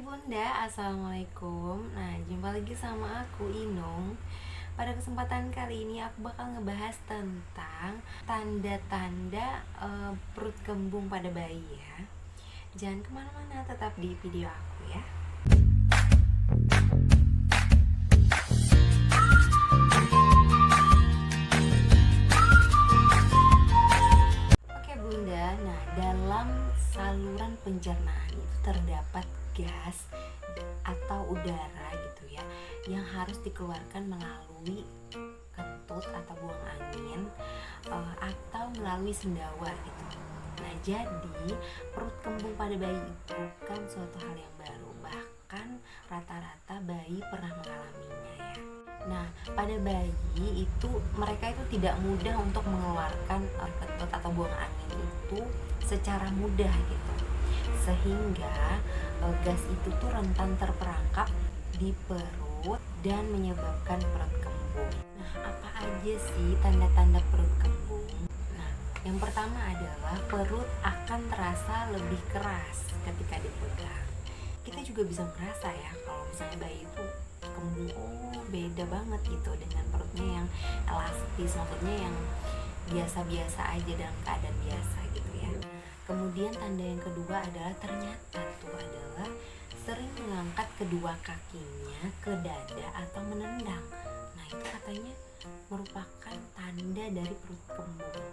Bunda, Assalamualaikum. Nah, jumpa lagi sama aku Inung. Pada kesempatan kali ini aku bakal ngebahas tentang tanda-tanda perut kembung pada bayi ya. Jangan kemana-mana, tetap di video aku ya. Oke Bunda, nah dalam saluran pencernaan itu terdapat gas atau udara gitu ya yang harus dikeluarkan melalui kentut atau buang angin atau melalui sendawa gitu. Nah, jadi perut kembung pada bayi itu bukan suatu hal yang baru, bahkan rata-rata bayi pernah mengalaminya ya. Nah, pada bayi itu mereka itu tidak mudah untuk mengeluarkan kentut atau buang angin itu secara mudah gitu. Sehingga gas itu tuh rentan terperangkap di perut dan menyebabkan perut kembung. Nah, apa aja sih tanda-tanda perut kembung? Nah, yang pertama adalah perut akan terasa lebih keras ketika dipegang. Kita juga bisa merasa ya kalau misalnya bayi itu kembung, oh beda banget gitu dengan perutnya yang elastis, maksudnya yang biasa-biasa aja dalam keadaan biasa gitu ya. Kemudian tanda yang kedua adalah ternyata tuh adalah sering mengangkat kedua kakinya ke dada atau menendang. Nah, itu katanya merupakan tanda dari perut kembung.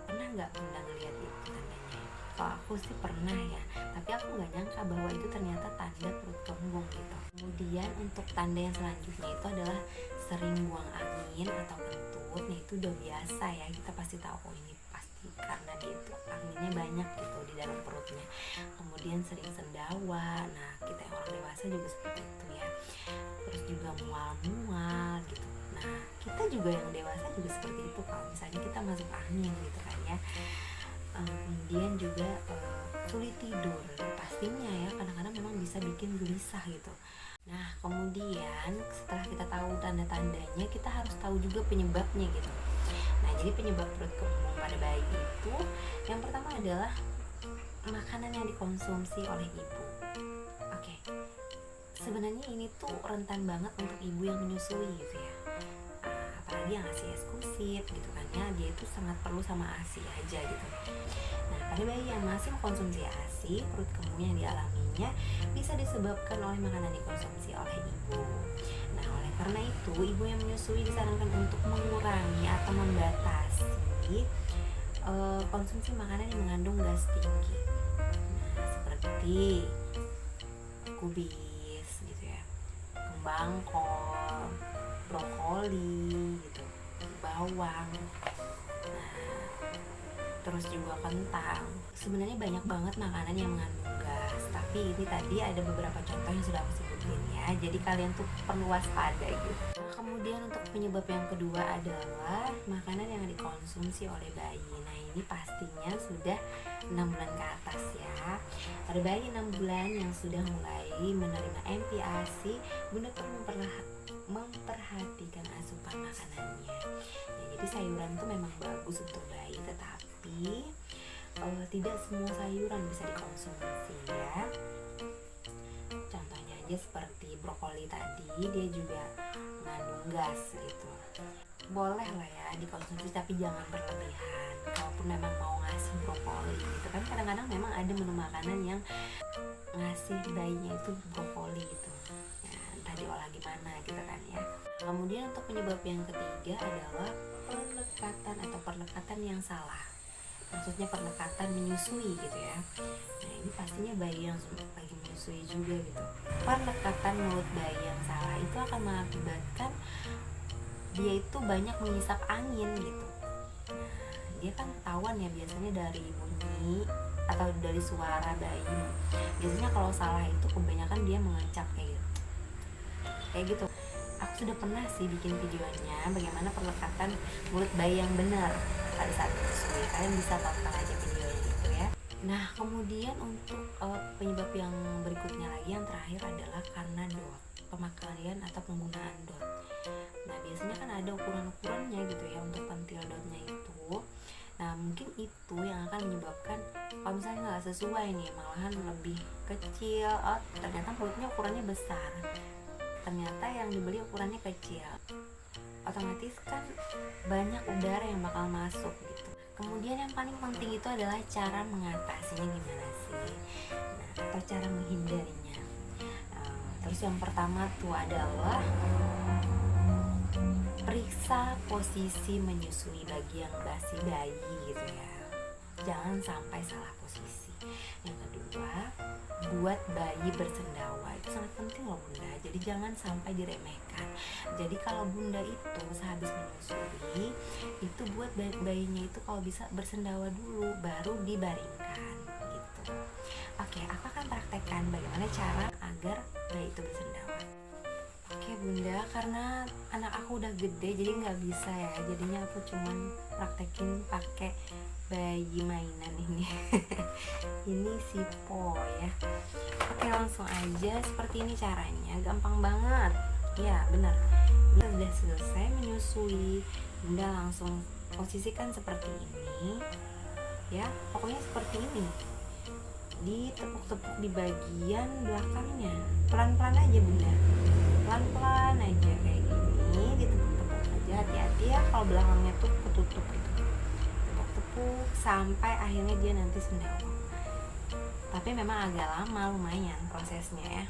Pernah nggak Bunda ngeliat itu tandanya? Kalau aku sih pernah ya, tapi aku nggak nyangka bahwa itu ternyata tanda perut kembung gitu. Kemudian untuk tanda yang selanjutnya itu adalah sering buang angin atau kentut. Nah, itu udah biasa ya, kita pasti tahu oh ini pasti karena dia itu anginnya banyak gitu di dalam perutnya. Kemudian sering sendawa. Nah, kita yang orang dewasa juga seperti itu ya. Terus juga mual-mual gitu. Nah, kita juga yang dewasa juga seperti itu kalau misalnya kita masuk angin gitu kan ya. Kemudian juga sulit tidur, pastinya ya kadang-kadang memang bisa bikin gelisah gitu. Nah, kemudian setelah kita tahu tanda-tandanya, kita harus tahu juga penyebabnya gitu. Nah, jadi penyebab perut kembung pada bayi itu yang pertama adalah makanan yang dikonsumsi oleh ibu. Oke, sebenarnya ini tuh rentan banget untuk ibu yang menyusui gitu ya. Apalagi yang ASI eksklusif gitu kan ya, dia itu sangat perlu sama ASI aja gitu. Nah, pada bayi yang masih mengkonsumsi ASI, perut kembung yang dialaminya bisa disebabkan oleh makanan dikonsumsi oleh ibu. Nah, oleh karena itu, ibu yang menyusui disarankan untuk mengurangi atau membatasi konsumsi makanan yang mengandung gas tinggi. Nah, seperti kubis gitu ya, kembang kol, brokoli gitu, bawang. Nah, terus juga kentang. Sebenarnya banyak banget makanan yang mengandung gas, tapi ini tadi ada beberapa contoh yang sudah aku sebutin ya, jadi kalian tuh perlu waspada gitu. Nah, kemudian untuk penyebab yang kedua adalah makanan yang dikonsumsi oleh bayi. Nah, ini pastinya sudah 6 bulan ke atas ya. Pada bayi 6 bulan yang sudah mulai menerima MPASI, Bunda perlu memperhatikan asupan makanannya. Ya, jadi sayuran itu memang bagus untuk bayi, tetapi tidak semua sayuran bisa dikonsumsi ya. Contohnya aja seperti brokoli tadi, dia juga mengandung gas gitu. Boleh lah ya dikonsumsi, tapi jangan berlebihan. Kalaupun memang mau ngasih brokoli gitu kan, kadang-kadang memang ada menu makanan yang ngasih bayinya itu brokoli gitu ya, entah diolah gimana gitu kan ya. Kemudian untuk penyebab yang ketiga adalah perlekatan yang salah, maksudnya perlekatan menyusui gitu ya. Nah, ini pastinya bayi yang lagi menyusui juga gitu. Perlekatan mulut bayi yang salah itu akan mengakibatkan dia itu banyak mengisap angin gitu. Nah, dia kan ketahuan ya biasanya dari bunyi atau dari suara bayi. Biasanya kalau salah itu kebanyakan dia mengecap kayak gitu. Aku sudah pernah sih bikin videonya bagaimana perlekatan mulut bayi yang benar pada saat menyusui. Kalian bisa tonton aja videonya itu ya. Nah, kemudian untuk penyebab yang berikutnya lagi, yang terakhir adalah karena dot, pemakaian atau penggunaan dot. Nah, biasanya kan ada ukuran-ukurannya gitu ya untuk pentil dotnya itu. Nah mungkin itu yang akan menyebabkan kalau misalnya nggak sesuai nih, malahan lebih kecil, oh ternyata perutnya ukurannya besar, ternyata yang dibeli ukurannya kecil, otomatis kan banyak udara yang bakal masuk gitu. Kemudian yang paling penting itu adalah cara mengatasinya gimana sih, nah atau cara menghindarinya. Terus yang pertama tuh adalah periksa posisi menyusui bagi yang masih bayi gitu ya, jangan sampai salah posisi. Yang kedua, buat bayi bersendawa, itu sangat penting loh bunda, jadi jangan sampai diremehkan. Jadi kalau bunda itu sehabis menyusui itu buat bayinya itu kalau bisa bersendawa dulu baru dibaringkan gitu. Oke, aku akan praktekkan bagaimana cara agar bayi itu bersendawa. Oke bunda, karena anak aku udah gede jadi nggak bisa ya, jadinya aku cuman praktekin pakai bayi mainan ini. Ini si Po ya. Oke, langsung aja seperti ini caranya, gampang banget ya, benar. Bunda udah selesai menyusui, bunda langsung posisikan seperti ini ya, pokoknya seperti ini, ditepuk-tepuk di bagian belakangnya, pelan-pelan aja bunda, pelan-pelan aja kayak gini, ditepuk-tepuk aja, hati-hati ya kalau belakangnya tuh ketutup gitu, tepuk-tepuk sampai akhirnya dia nanti sendawa. Tapi memang agak lama lumayan prosesnya ya.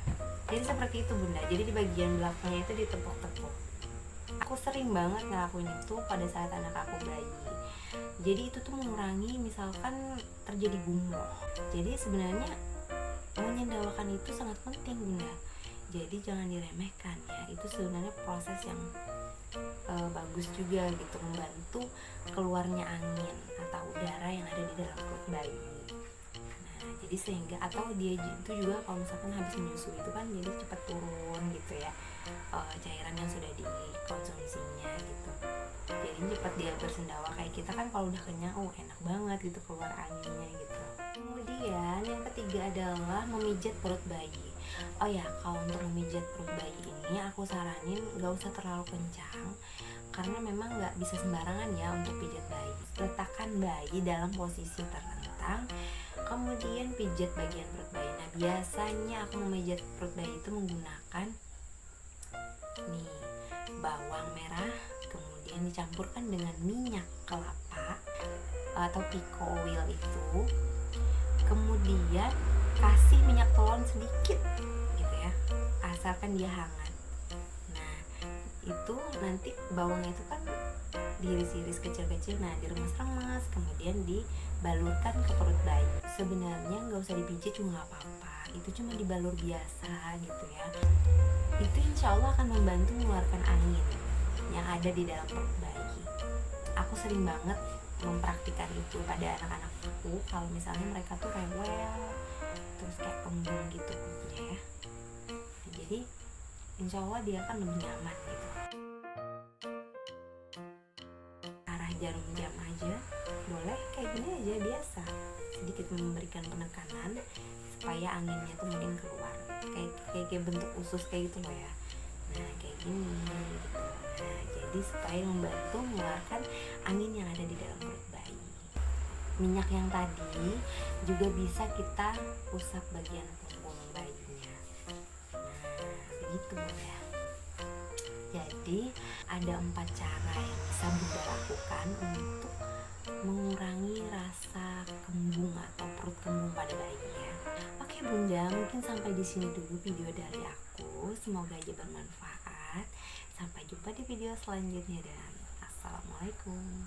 Jadi seperti itu bunda, jadi di bagian belakangnya itu ditepuk-tepuk. Aku sering banget ngelakuin itu pada saat anak aku bayi. Jadi itu tuh mengurangi misalkan terjadi gumoh. Jadi sebenarnya menyendawakan itu sangat penting bunda, jadi jangan diremehkan ya, itu sebenarnya proses yang bagus juga gitu, membantu keluarnya angin atau udara yang ada di dalam perut bayi. Nah jadi sehingga, atau dia itu juga kalau misalkan habis menyusui itu kan jadi cepat turun gitu ya, cairan yang sudah dikonsumsinya gitu, jadi cepat dia bersendawa. Kayak kita kan kalau udah kenyang, enak banget gitu keluar anginnya gitu. Kemudian yang ketiga adalah memijat perut bayi. Oh ya, kalau untuk memijat perut bayi ini aku saranin gak usah terlalu kencang, karena memang gak bisa sembarangan ya untuk pijat bayi. Letakkan bayi dalam posisi terlentang, kemudian pijat bagian perut bayi. Nah biasanya aku memijat perut bayi itu menggunakan nih bawang merah, kemudian dicampurkan dengan minyak kelapa atau pico oil itu, kemudian kasih minyak telon sedikit gitu ya, asalkan dia hangat. Nah itu nanti bawangnya itu kan diiris-iris kecil-kecil, nah diremes-remes, kemudian dibalurkan ke perut bayi. Sebenarnya nggak usah dipijit juga nggak apa-apa, itu cuma dibalur biasa gitu ya. Itu insya Allah akan membantu mengeluarkan angin yang ada di dalam perut bayi. Aku sering banget mempraktikkan itu pada anak-anak aku kalau misalnya mereka tuh rewel terus kayak kembung gitu perutnya ya. Nah, jadi insya Allah dia akan lebih nyaman gitu. Arah jarum jam aja boleh kayak gini aja biasa, sedikit memberikan penekanan supaya anginnya tuh mungkin keluar kayak bentuk usus kayak gitu loh ya. Nah kayak gini gitu. Nah jadi supaya membantu mengeluarkan angin yang ada di dalam perut bayi. Minyak yang tadi juga bisa kita usap bagian punggung bayinya. Nah begitu ya. Jadi ada 4 cara yang bisa bunda lakukan untuk mengurangi rasa kembung atau perut kembung pada bayi ya. Oke bunda, mungkin sampai di sini dulu video dari aku. Semoga aja bermanfaat. Sampai jumpa di video selanjutnya dan assalamualaikum.